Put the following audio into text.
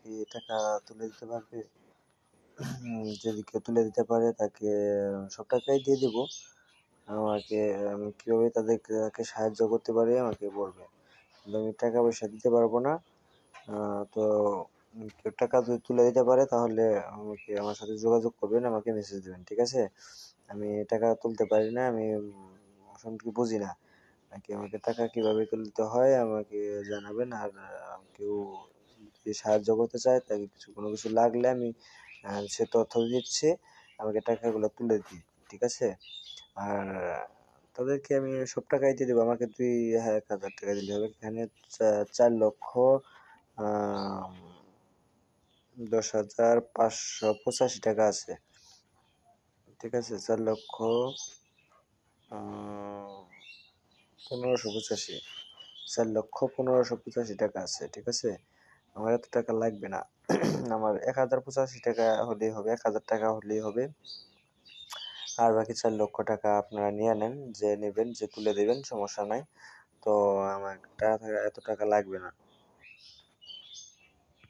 কি টাকা তুলে দিতে পারবে? যদি কেউ তুলে দিতে পারে তাকে সব টাকাই দিয়ে দিব। আমাকে আমি কীভাবে তাদেরকে সাহায্য করতে পারি আমাকে বলবে। কিন্তু আমি টাকা পয়সা দিতে পারবো না। তো কেউ টাকা যদি তুলে দিতে পারে তাহলে আমাকে আমার সাথে যোগাযোগ করবেন, আমাকে মেসেজ দেবেন, ঠিক আছে? আমি টাকা তুলতে পারি না, আমি সম্পর্কে বুঝি না। নাকি আমাকে টাকা কীভাবে তুলতে হয় আমাকে জানাবেন। আর কেউ যদি সাহায্য করতে চায় তাকে কোনো কিছু লাগলে আমি সে তথ্য দিচ্ছি, আমাকে টাকাগুলো তুলে দিই, ঠিক আছে? আর তাদেরকে আমি সব টাকাই দিয়ে দেবো। আমাকে 1,000 টাকা দিলে হবে। এখানে 4,10,585 টাকা আছে, ঠিক আছে? 4,15,85, 4,15,85 টাকা আছে, ঠিক আছে? আমার এত টাকা লাগবে না। আমার 1,085 টাকা হলেই হবে, 1,000 টাকা হলেই হবে। আর বাকি 4 লক্ষ টাকা আপনারা নিয়ে নেন, যে নেবেন, যে তুলে দেবেন, সমস্যা নাই। তো আমার এত টাকা লাগবে না।